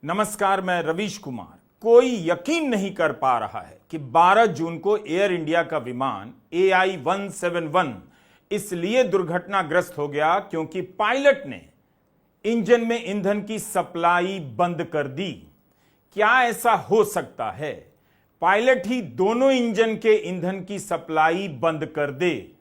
नमस्कार, मैं रवीश कुमार। कोई यकीन नहीं कर पा रहा है कि 12 जून को एयर इंडिया का विमान AI-171 इसलिए दुर्घटनाग्रस्त हो गया क्योंकि पायलट ने इंजन में ईंधन की सप्लाई बंद कर दी। क्या ऐसा हो सकता है? पायलट ही दोनों इंजन के ईंधन की सप्लाई बंद कर दे।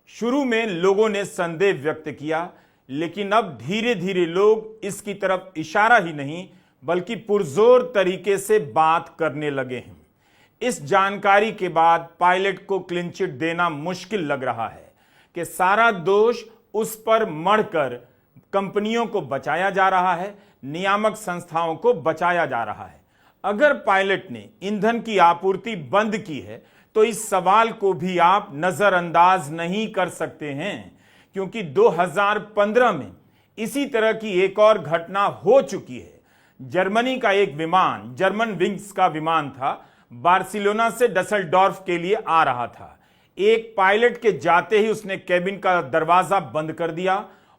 शुरू में लोगों ने संदेह व्यक्त किया, लेकिन अब धीरे धीरे लोग इसकी तरफ इशारा ही नहीं बल्कि पुरजोर तरीके से बात करने लगे हैं। इस जानकारी के बाद पायलट को क्लीन चिट देना मुश्किल लग रहा है कि सारा दोष उस पर मढ़कर कंपनियों को बचाया जा रहा है, नियामक संस्थाओं को बचाया जा रहा है। अगर पायलट ने ईंधन की आपूर्ति बंद की है तो इस सवाल को भी आप नजरअंदाज नहीं कर सकते हैं, क्योंकि 2015 में इसी तरह की एक और घटना हो चुकी है। जर्मनी का एक विमान, जर्मन विंग्स का विमान था, बार्सिलोना से डसलडॉर्फ के लिए आ रहा था। एक पायलट के जाते ही उसने केबिन का दरवाजा बंद कर दिया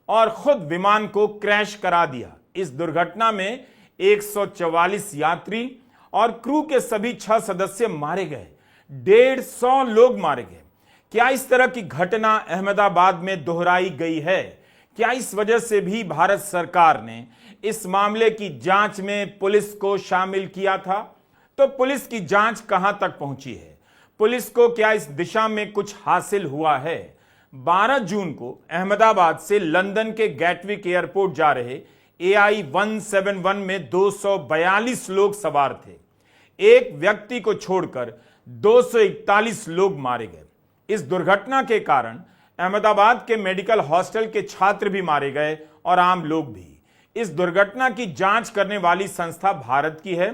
और खुद विमान को क्रैश करा दिया। इस दुर्घटना में 144 यात्री और क्रू के सभी 6 सदस्य मारे गए। 150 लोग मारे गए। क्या इस तरह की घटना अहमदाबाद में दोहराई गई है? क्या इस वजह से भी भारत सरकार ने इस मामले की जांच में पुलिस को शामिल किया था? तो पुलिस की जांच कहां तक पहुंची है? पुलिस को क्या इस दिशा में कुछ हासिल हुआ है? 12 जून को अहमदाबाद से लंदन के गैटविक एयरपोर्ट जा रहे AI-171 में 242 लोग सवार थे। एक व्यक्ति को छोड़कर 241 लोग मारे गए। इस दुर्घटना के कारण अहमदाबाद के मेडिकल हॉस्टल के छात्र भी मारे गए और आम लोग भी। इस दुर्घटना की जांच करने वाली संस्था भारत की है,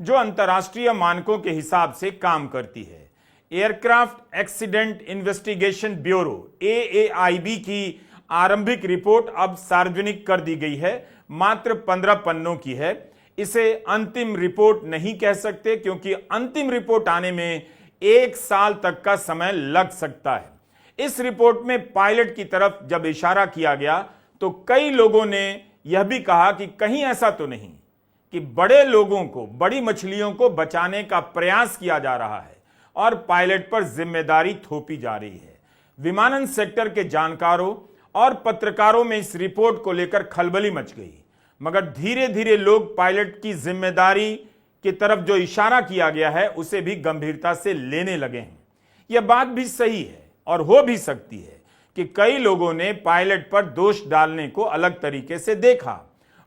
जो अंतर्राष्ट्रीय मानकों के हिसाब से काम करती है। Aircraft accident investigation bureau AAIB की आरंभिक रिपोर्ट अब सार्वजनिक कर दी गई है। मात्र 15 पन्नों की है। इसे अंतिम रिपोर्ट नहीं कह सकते, क्योंकि अंतिम रिपोर्ट आने में 1 साल तक का समय लग सकता है। इस रिपोर्ट में पायलट की तरफ जब इशारा किया गया तो कई लोगों ने यह भी कहा कि कहीं ऐसा तो नहीं कि बड़े लोगों को, बड़ी मछलियों को बचाने का प्रयास किया जा रहा है और पायलट पर जिम्मेदारी थोपी जा रही है। विमानन सेक्टर के जानकारों और पत्रकारों में इस रिपोर्ट को लेकर खलबली मच गई, मगर धीरे धीरे लोग पायलट की जिम्मेदारी की तरफ जो इशारा किया गया है उसे भी गंभीरता से लेने लगे हैं। यह बात भी सही है और हो भी सकती है कि कई लोगों ने पायलट पर दोष डालने को अलग तरीके से देखा।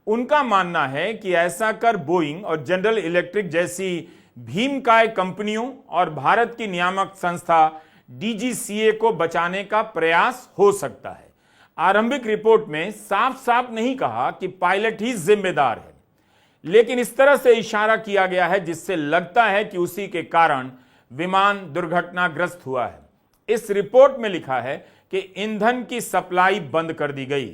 उनका मानना है कि ऐसा कर बोइंग और जनरल इलेक्ट्रिक जैसी भीमकाय कंपनियों और भारत की नियामक संस्था DGCA को बचाने का प्रयास हो सकता है। आरंभिक रिपोर्ट में साफ साफ नहीं कहा कि पायलट ही जिम्मेदार है, लेकिन इस तरह से इशारा किया गया है जिससे लगता है कि उसी के कारण विमान दुर्घटनाग्रस्त हुआ है। इस रिपोर्ट में लिखा है कि ईंधन की सप्लाई बंद कर दी गई।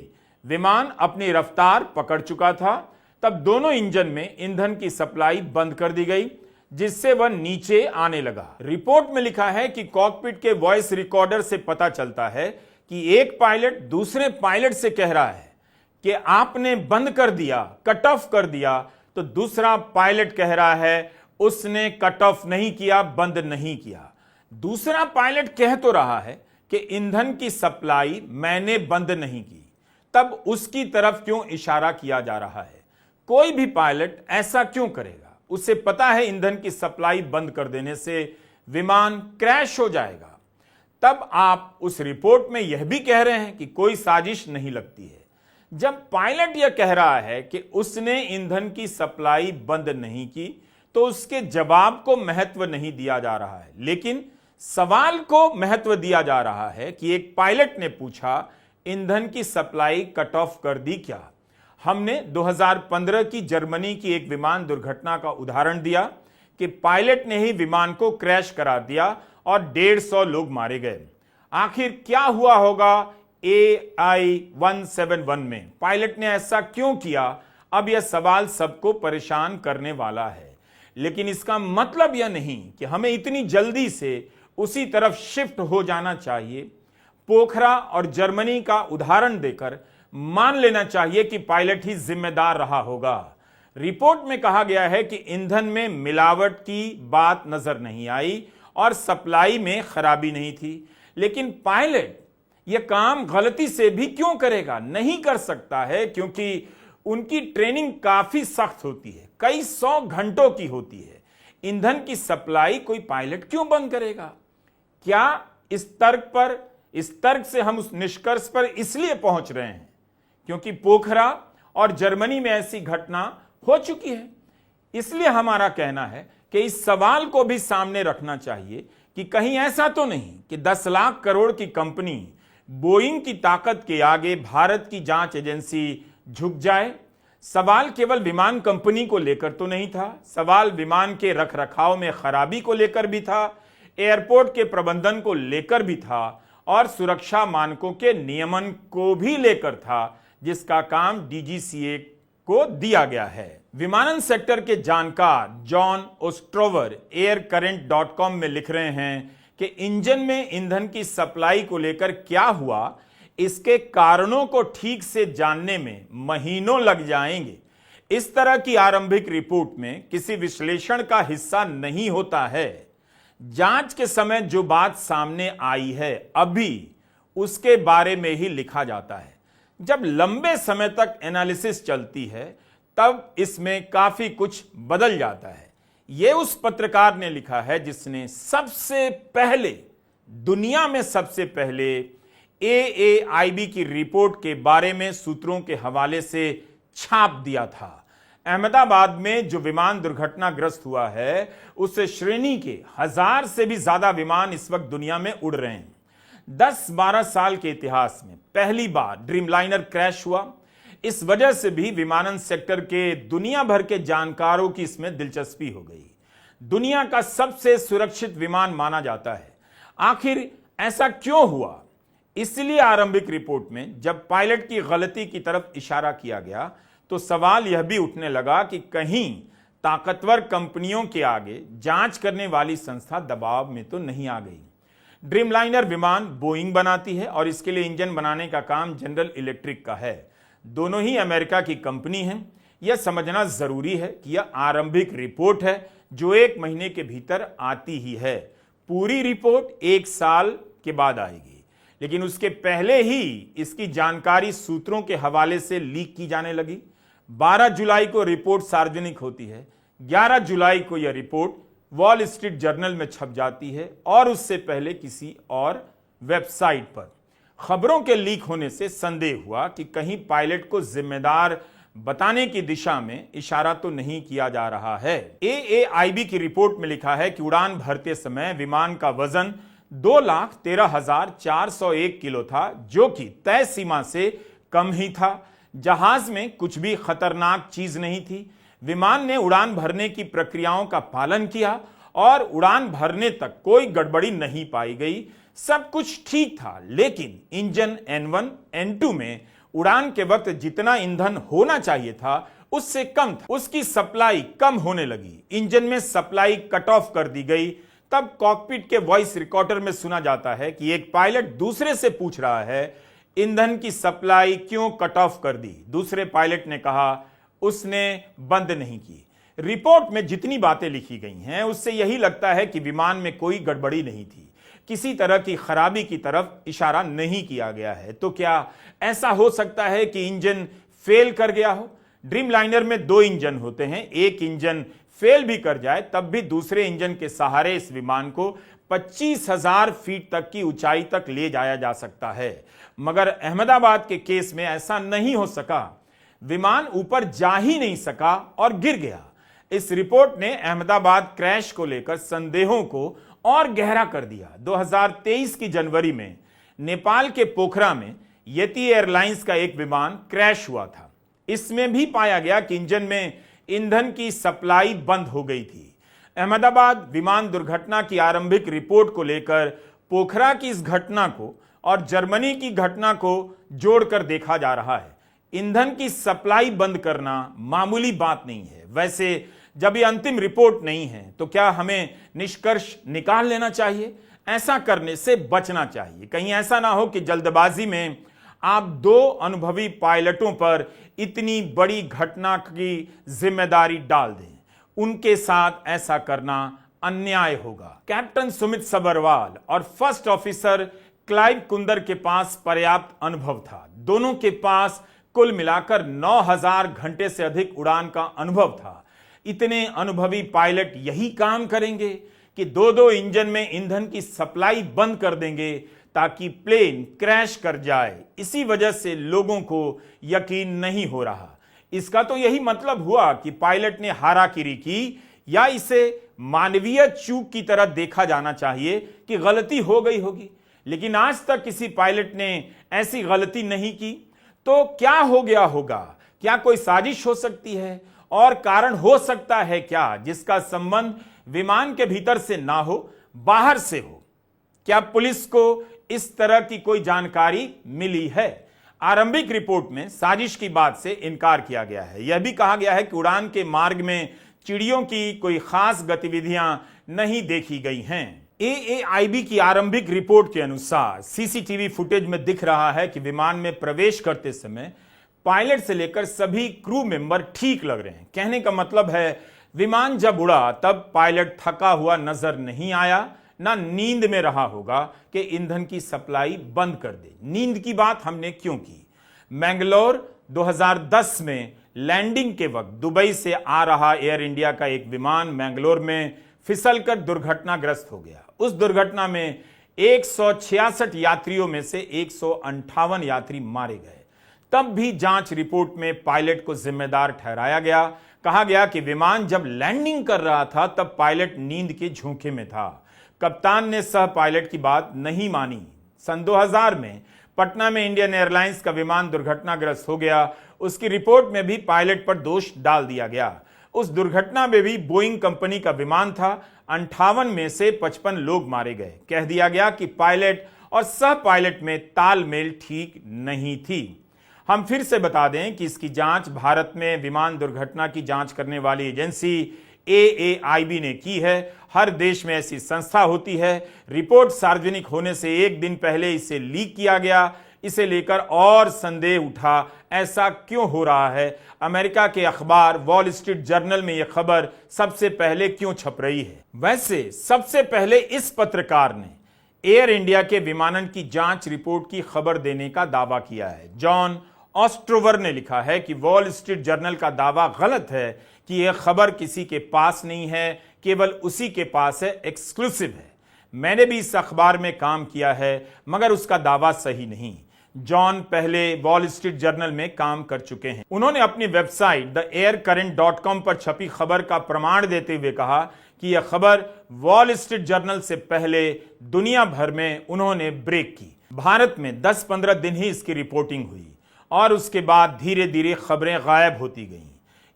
विमान अपनी रफ्तार पकड़ चुका था, तब दोनों इंजन में ईंधन की सप्लाई बंद कर दी गई, जिससे वह नीचे आने लगा। रिपोर्ट में लिखा है कि कॉकपिट के वॉइस रिकॉर्डर से पता चलता है कि एक पायलट दूसरे पायलट से कह रहा है कि आपने बंद कर दिया, कट ऑफ कर दिया, तो दूसरा पायलट कह रहा है उसने कट ऑफ नहीं किया, बंद नहीं किया। दूसरा पायलट कह तो रहा है कि ईंधन की सप्लाई मैंने बंद नहीं की, तब उसकी तरफ क्यों इशारा किया जा रहा है? कोई भी पायलट ऐसा क्यों करेगा? उसे पता है ईंधन की सप्लाई बंद कर देने से विमान क्रैश हो जाएगा। तब आप उस रिपोर्ट में यह भी कह रहे हैं कि कोई साजिश नहीं लगती है। जब पायलट यह कह रहा है कि उसने ईंधन की सप्लाई बंद नहीं की, तो उसके जवाब को महत्व नहीं दिया जा रहा है, लेकिन सवाल को महत्व दिया जा रहा है कि एक पायलट ने पूछा, ईंधन की सप्लाई कट ऑफ कर दी क्या? हमने 2015 की जर्मनी की एक विमान दुर्घटना का उदाहरण दिया कि पायलट ने ही विमान को क्रैश करा दिया और 150 लोग मारे गए। आखिर क्या हुआ होगा AI-171 में? पायलट ने ऐसा क्यों किया? अब यह सवाल सबको परेशान करने वाला है, लेकिन इसका मतलब यह नहीं कि हमें इतनी जल्दी से उसी तरफ शिफ्ट हो जाना चाहिए। पोखरा और जर्मनी का उदाहरण देकर मान लेना चाहिए कि पायलट ही जिम्मेदार रहा होगा। रिपोर्ट में कहा गया है कि ईंधन में मिलावट की बात नजर नहीं आई और सप्लाई में खराबी नहीं थी। लेकिन पायलट यह काम गलती से भी क्यों करेगा? नहीं कर सकता है, क्योंकि उनकी ट्रेनिंग काफी सख्त होती है, कई 100 घंटों की होती है। ईंधन की सप्लाई कोई पायलट क्यों बंद करेगा? क्या इस तर्क से हम उस निष्कर्ष पर इसलिए पहुंच रहे हैं क्योंकि पोखरा और जर्मनी में ऐसी घटना हो चुकी है। इसलिए हमारा कहना है कि इस सवाल को भी सामने रखना चाहिए कि कहीं ऐसा तो नहीं कि 10 लाख करोड़ की कंपनी बोइंग की ताकत के आगे भारत की जांच एजेंसी झुक जाए। सवाल केवल विमान कंपनी को लेकर तो नहीं था, सवाल विमान के रखरखाव में खराबी को लेकर भी था, एयरपोर्ट के प्रबंधन को लेकर भी था और सुरक्षा मानकों के नियमन को भी लेकर था, जिसका काम डीजीसीए को दिया गया है। विमानन सेक्टर के जानकार जॉन ओस्ट्रोवर aircurrent.com में लिख रहे हैं कि इंजन में ईंधन की सप्लाई को लेकर क्या हुआ, इसके कारणों को ठीक से जानने में महीनों लग जाएंगे। इस तरह की आरंभिक रिपोर्ट में किसी विश्लेषण का हिस्सा नहीं होता है। जांच के समय जो बात सामने आई है अभी उसके बारे में ही लिखा जाता है। जब लंबे समय तक एनालिसिस चलती है तब इसमें काफी कुछ बदल जाता है। यह उस पत्रकार ने लिखा है जिसने सबसे पहले, दुनिया में सबसे पहले AAIB की रिपोर्ट के बारे में सूत्रों के हवाले से छाप दिया था। अहमदाबाद में जो विमान दुर्घटनाग्रस्त हुआ है उस श्रेणी के 1000 से भी ज्यादा विमान इस वक्त दुनिया में उड़ रहे हैं। 10-12 साल के इतिहास में पहली बार ड्रीमलाइनर क्रैश हुआ। इस वजह से भी विमानन सेक्टर के दुनिया भर के जानकारों की इसमें दिलचस्पी हो गई। दुनिया का सबसे सुरक्षित विमान माना जाता है। आखिर ऐसा क्यों हुआ? इसलिए आरंभिक रिपोर्ट में जब पायलट की गलती की तरफ इशारा किया गया तो सवाल यह भी उठने लगा कि कहीं ताकतवर कंपनियों के आगे जांच करने वाली संस्था दबाव में तो नहीं आ गई। ड्रीमलाइनर विमान बोइंग बनाती है और इसके लिए इंजन बनाने का काम जनरल इलेक्ट्रिक का है। दोनों ही अमेरिका की कंपनी हैं। यह समझना जरूरी है कि यह आरंभिक रिपोर्ट है जो 1 महीने के भीतर आती ही है। पूरी रिपोर्ट 1 साल के बाद आएगी, लेकिन उसके पहले ही इसकी जानकारी सूत्रों के हवाले से लीक की जाने लगी। 12 जुलाई को रिपोर्ट सार्वजनिक होती है। 11 जुलाई को यह रिपोर्ट वॉल स्ट्रीट जर्नल में छप जाती है और उससे पहले किसी और वेबसाइट पर। खबरों के लीक होने से संदेह हुआ कि कहीं पायलट को जिम्मेदार बताने की दिशा में इशारा तो नहीं किया जा रहा है। AAIB की रिपोर्ट में लिखा है कि उड़ान भरते समय विमान का वजन 2,13,401 किलो था, जो कि तय सीमा से कम ही था। जहाज में कुछ भी खतरनाक चीज नहीं थी। विमान ने उड़ान भरने की प्रक्रियाओं का पालन किया और उड़ान भरने तक कोई गड़बड़ी नहीं पाई गई। सब कुछ ठीक था, लेकिन इंजन N1, N2 में उड़ान के वक्त जितना ईंधन होना चाहिए था उससे कम था। उसकी सप्लाई कम होने लगी। इंजन में सप्लाई कट ऑफ कर दी गई। तब कॉकपिट के वॉइस रिकॉर्डर में सुना जाता है कि एक पायलट दूसरे से पूछ रहा है, ईंधन की सप्लाई क्यों कट ऑफ कर दी? दूसरे पायलट ने कहा, उसने बंद नहीं की। रिपोर्ट में जितनी बातें लिखी गई हैं उससे यही लगता है कि विमान में कोई गड़बड़ी नहीं थी, किसी तरह की खराबी की तरफ इशारा नहीं किया गया है। तो क्या ऐसा हो सकता है कि इंजन फेल कर गया हो? ड्रीमलाइनर में 2 इंजन होते हैं। एक इंजन फेल भी कर जाए तब भी दूसरे इंजन के सहारे इस विमान को 25,000 फीट तक की ऊंचाई तक ले जाया जा सकता है। मगर अहमदाबाद के केस में ऐसा नहीं हो सका। विमान ऊपर जा ही नहीं सका और गिर गया। इस रिपोर्ट ने अहमदाबाद क्रैश को लेकर संदेहों को और गहरा कर दिया। 2023 की जनवरी में नेपाल के पोखरा में येती एयरलाइंस का एक विमान क्रैश हुआ था। इसमें भी पाया गया कि इंजन में ईंधन की सप्लाई बंद हो गई थी। अहमदाबाद विमान दुर्घटना की आरंभिक रिपोर्ट को लेकर पोखरा की इस घटना को और जर्मनी की घटना को जोड़कर देखा जा रहा है। ईंधन की सप्लाई बंद करना मामूली बात नहीं है। वैसे जब ये अंतिम रिपोर्ट नहीं है तो क्या हमें निष्कर्ष निकाल लेना चाहिए? ऐसा करने से बचना चाहिए। कहीं ऐसा ना हो कि जल्दबाजी में आप दो अनुभवी पायलटों पर इतनी बड़ी घटना की जिम्मेदारी डाल दें। उनके साथ ऐसा करना अन्याय होगा। कैप्टन सुमित सबरवाल और फर्स्ट ऑफिसर क्लाइव कुंदर के पास पर्याप्त अनुभव था। दोनों के पास कुल मिलाकर 9000 घंटे से अधिक उड़ान का अनुभव था। इतने अनुभवी पायलट यही काम करेंगे कि दो इंजन में ईंधन की सप्लाई बंद कर देंगे ताकि प्लेन क्रैश कर जाए। इसी वजह से लोगों को यकीन नहीं हो रहा। इसका तो यही मतलब हुआ कि पायलट ने हाराकिरी की, या इसे मानवीय चूक की तरह देखा जाना चाहिए कि गलती हो गई होगी। लेकिन आज तक किसी पायलट ने ऐसी गलती नहीं की। तो क्या हो गया होगा? क्या कोई साजिश हो सकती है? और कारण हो सकता है क्या जिसका संबंध विमान के भीतर से ना हो, बाहर से हो? क्या पुलिस को इस तरह की कोई जानकारी मिली है? आरंभिक रिपोर्ट में साजिश की बात से इनकार किया गया है। यह भी कहा गया है कि उड़ान के मार्ग में चिड़ियों की कोई खास गतिविधियां नहीं देखी गई हैं। AAIB की आरंभिक रिपोर्ट के अनुसार सीसीटीवी फुटेज में दिख रहा है कि विमान में प्रवेश करते समय पायलट से लेकर सभी क्रू मेंबर ठीक लग रहे हैं। कहने का मतलब है विमान जब उड़ा तब पायलट थका हुआ नजर नहीं आया, ना नींद में रहा होगा कि ईंधन की सप्लाई बंद कर दे। नींद की बात हमने क्यों की? मैंगलोर 2010 में लैंडिंग के वक्त दुबई से आ रहा एयर इंडिया का एक विमान मैंगलोर में फिसलकर दुर्घटनाग्रस्त हो गया। उस दुर्घटना में 166 यात्रियों में से 158 यात्री मारे गए। तब भी जांच रिपोर्ट में पायलट को जिम्मेदार ठहराया गया। कहा गया कि विमान जब लैंडिंग कर रहा था तब पायलट नींद के झोंके में था। कप्तान ने सह पायलट की बात नहीं मानी। सन 2000 में पटना में इंडियन एयरलाइंस का विमान दुर्घटनाग्रस्त हो गया। उसकी रिपोर्ट में भी पायलट पर दोष डाल दिया गया। उस दुर्घटना में भी बोइंग कंपनी का विमान था। 58 में से 55 लोग मारे गए। कह दिया गया कि पायलट और सह पायलट में तालमेल ठीक नहीं थी। हम फिर से बता दें कि इसकी जांच भारत में विमान दुर्घटना की जांच करने वाली एजेंसी AAIB ने की है। हर देश में ऐसी संस्था होती है। रिपोर्ट सार्वजनिक होने से एक दिन पहले इसे लीक किया गया। इसे लेकर और संदेह उठा, ऐसा क्यों हो रहा है? अमेरिका के अखबार वॉल स्ट्रीट जर्नल में यह खबर सबसे पहले क्यों छप रही है? वैसे सबसे पहले इस पत्रकार ने एयर इंडिया के विमानन की जांच रिपोर्ट की खबर देने का दावा किया है। जॉन ऑस्ट्रोवर ने लिखा है कि वॉल स्ट्रीट जर्नल का दावा गलत है कि यह खबर किसी के पास नहीं है, केवल उसी के पास है, एक्सक्लूसिव है। मैंने भी इस अखबार में काम किया है, मगर उसका दावा सही नहीं। जॉन पहले वॉल स्ट्रीट जर्नल में काम कर चुके हैं। उन्होंने अपनी वेबसाइट theaircurrent.com पर छपी खबर का प्रमाण देते हुए कहा कि यह खबर वॉल स्ट्रीट जर्नल से पहले दुनिया भर में उन्होंने ब्रेक की। भारत में 10-15 दिन ही इसकी रिपोर्टिंग हुई और उसके बाद धीरे धीरे खबरें गायब होती गईं।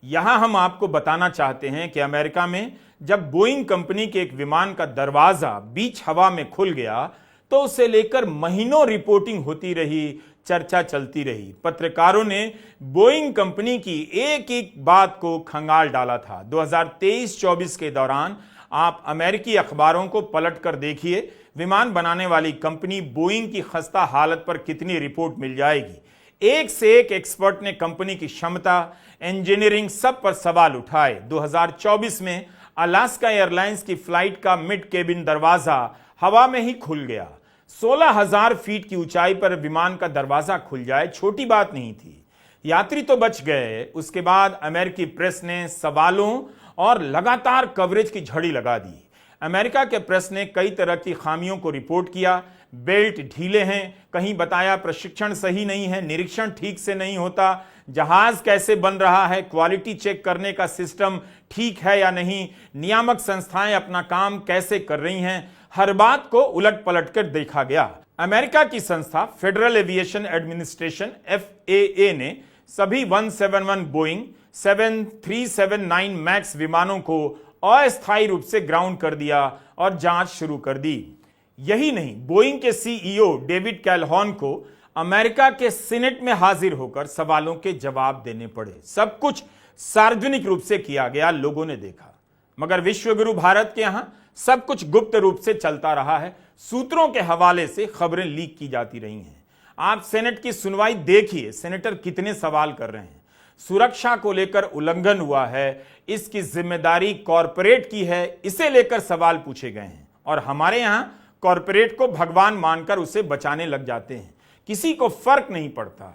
यहां हम आपको बताना चाहते हैं कि अमेरिका में जब बोइंग कंपनी के एक विमान का दरवाजा बीच हवा में खुल गया तो उसे लेकर महीनों रिपोर्टिंग होती रही, चर्चा चलती रही। पत्रकारों ने बोइंग कंपनी की एक एक बात को खंगाल डाला था। 2023-24 के दौरान आप अमेरिकी अखबारों को पलट कर देखिए, विमान बनाने वाली कंपनी बोइंग की खस्ता हालत पर कितनी रिपोर्ट मिल जाएगी। एक से एक एक्सपर्ट ने कंपनी की क्षमता, इंजीनियरिंग सब पर सवाल उठाए। 2024 में अलास्का एयरलाइंस की फ्लाइट का मिड केबिन दरवाजा हवा में ही खुल गया। 16,000 फीट की ऊंचाई पर विमान का दरवाजा खुल जाए छोटी बात नहीं थी। यात्री तो बच गए, उसके बाद अमेरिकी प्रेस ने सवालों और लगातार कवरेज की झड़ी लगा दी। अमेरिका के प्रेस ने कई तरह की खामियों को रिपोर्ट किया। बेल्ट ढीले हैं, कहीं बताया प्रशिक्षण सही नहीं है, निरीक्षण ठीक से नहीं होता, जहाज कैसे बन रहा है, क्वालिटी चेक करने का सिस्टम ठीक है या नहीं, नियामक संस्थाएं अपना काम कैसे कर रही हैं, हर बात को उलट पलट कर देखा गया। अमेरिका की संस्था फेडरल एविएशन एडमिनिस्ट्रेशन FAA ने सभी 171 बोइंग 7379 मैक्स विमानों को अस्थायी रूप से ग्राउंड कर दिया और जांच शुरू कर दी। यही नहीं, बोइंग के CEO डेविड कैलहॉन को अमेरिका के सीनेट में हाजिर होकर सवालों के जवाब देने पड़े। सब कुछ सार्वजनिक रूप से किया गया, लोगों ने देखा। मगर विश्वगुरु भारत के यहां सब कुछ गुप्त रूप से चलता रहा है। सूत्रों के हवाले से खबरें लीक की जाती रही हैं। आप सेनेट की सुनवाई देखिए, सेनेटर कितने सवाल कर रहे हैं। सुरक्षा को लेकर उल्लंघन हुआ है, इसकी जिम्मेदारी कॉरपोरेट की है, इसे लेकर सवाल पूछे गए हैं। और हमारे यहां कॉरपोरेट को भगवान मानकर उसे बचाने लग जाते हैं। किसी को फर्क नहीं पड़ता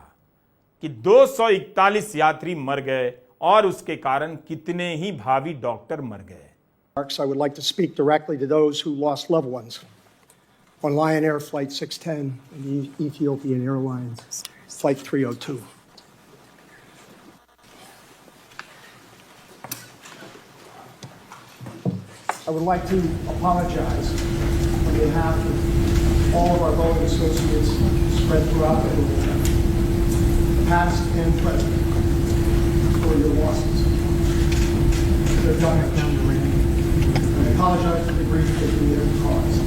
कि 241 यात्री मर गए और उसके कारण कितने ही भावी डॉक्टर मर गए। I would like to speak directly to those who lost loved ones on Lion Air Flight 610 and the Ethiopian Airlines Flight 302. I would like to apologize on behalf of all of our Boeing associates spread throughout the world, past and present, for your losses. They're dying down the range. I apologize for the grief that we have caused.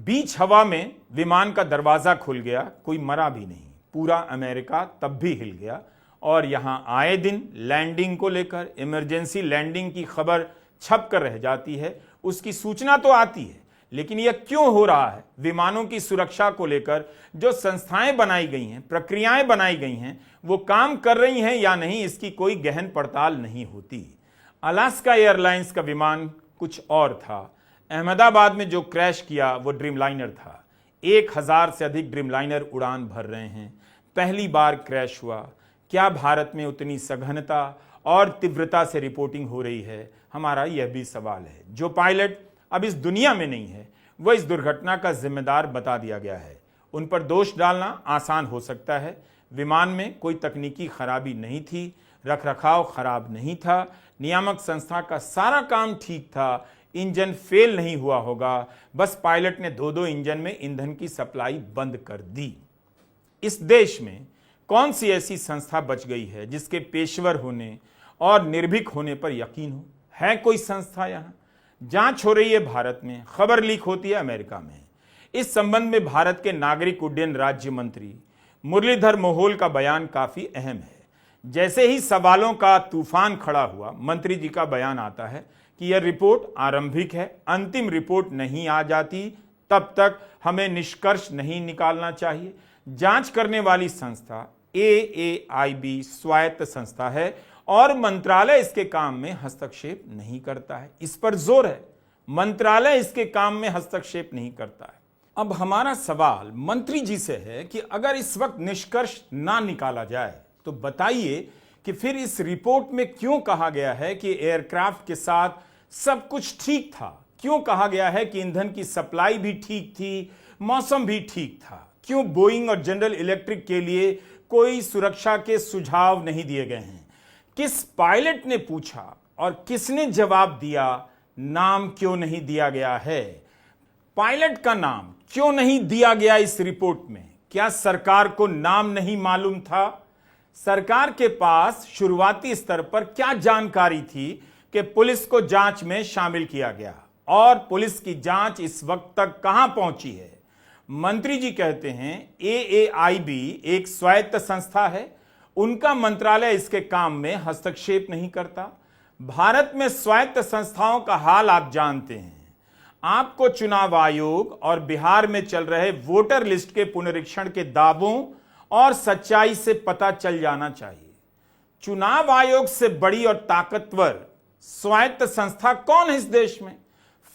बीच हवा में विमान का दरवाजा खुल गया, कोई मरा भी नहीं, पूरा अमेरिका तब भी हिल गया। और यहां आए दिन लैंडिंग को लेकर इमरजेंसी लैंडिंग की खबर छप कर रह जाती है। उसकी सूचना तो आती है, लेकिन यह क्यों हो रहा है? विमानों की सुरक्षा को लेकर जो संस्थाएं बनाई गई हैं, प्रक्रियाएं बनाई गई हैं, वो काम कर रही हैं या नहीं, इसकी कोई गहन पड़ताल नहीं होती। अलास्का एयरलाइंस का विमान कुछ और था। अहमदाबाद में जो क्रैश किया वो ड्रीमलाइनर था। 1000 से अधिक ड्रीमलाइनर उड़ान भर रहे हैं। पहली बार क्रैश हुआ। क्या भारत में उतनी सघनता और तीव्रता से रिपोर्टिंग हो रही है? हमारा यह भी सवाल है। जो पायलट अब इस दुनिया में नहीं है, वह इस दुर्घटना का जिम्मेदार बता दिया गया है। उन पर दोष डालना आसान हो सकता है। विमान में कोई तकनीकी खराबी नहीं थी, रखरखाव खराब नहीं था, नियामक संस्था का सारा काम ठीक था, इंजन फेल नहीं हुआ होगा, बस पायलट ने 2-2 इंजन में ईंधन की सप्लाई बंद कर दी। इस देश में कौन सी ऐसी संस्था बच गई है जिसके पेशेवर होने और निर्भीक होने पर यकीन हो? है कोई संस्था? यहां जांच हो रही है भारत में, खबर लीक होती है अमेरिका में। इस संबंध में भारत के नागरिक उड्डयन राज्य मंत्री मुरलीधर मोहोल का बयान काफी अहम है। जैसे ही सवालों का तूफान खड़ा हुआ, मंत्री जी का बयान आता है कि यह रिपोर्ट आरंभिक है, अंतिम रिपोर्ट नहीं आ जाती तब तक हमें निष्कर्ष नहीं निकालना चाहिए। जांच करने वाली संस्था AAIB स्वायत्त संस्था है और मंत्रालय इसके काम में हस्तक्षेप नहीं करता है। इस पर जोर है, मंत्रालय इसके काम में हस्तक्षेप नहीं करता है। अब हमारा सवाल मंत्री जी से है कि अगर इस वक्त निष्कर्ष ना निकाला जाए तो बताइए कि फिर इस रिपोर्ट में क्यों कहा गया है कि एयरक्राफ्ट के साथ सब कुछ ठीक था? क्यों कहा गया है कि ईंधन की सप्लाई भी ठीक थी, मौसम भी ठीक था? क्यों बोइंग और जनरल इलेक्ट्रिक के लिए कोई सुरक्षा के सुझाव नहीं दिए गए हैं? किस पायलट ने पूछा और किसने जवाब दिया? नाम क्यों नहीं दिया गया है? पायलट का नाम क्यों नहीं दिया गया इस रिपोर्ट में? क्या सरकार को नाम नहीं मालूम था? सरकार के पास शुरुआती स्तर पर क्या जानकारी थी कि पुलिस को जांच में शामिल किया गया? और पुलिस की जांच इस वक्त तक कहां पहुंची है? मंत्री जी कहते हैं AAIB एक स्वायत्त संस्था है, उनका मंत्रालय इसके काम में हस्तक्षेप नहीं करता। भारत में स्वायत्त संस्थाओं का हाल आप जानते हैं। आपको चुनाव आयोग और बिहार में चल रहे वोटर लिस्ट के पुनरीक्षण के दावों और सच्चाई से पता चल जाना चाहिए। चुनाव आयोग से बड़ी और ताकतवर स्वायत्त संस्था कौन है इस देश में?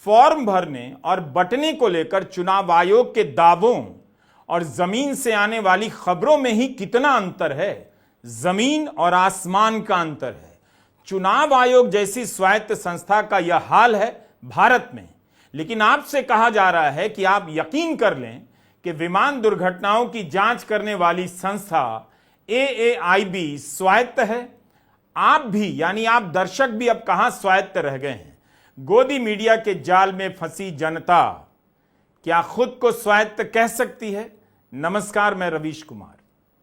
फॉर्म भरने और बंटने को लेकर चुनाव आयोग के दावों और जमीन से आने वाली खबरों में ही कितना अंतर है। जमीन और आसमान का अंतर है। चुनाव आयोग जैसी स्वायत्त संस्था का यह हाल है भारत में। लेकिन आपसे कहा जा रहा है कि आप यकीन कर लें कि विमान दुर्घटनाओं की जांच करने वाली संस्था AAIB स्वायत्त है। आप भी, यानी आप दर्शक भी अब कहां स्वायत्त रह गए हैं? गोदी मीडिया के जाल में फंसी जनता क्या खुद को स्वायत्त कह सकती है? नमस्कार, मैं रवीश कुमार।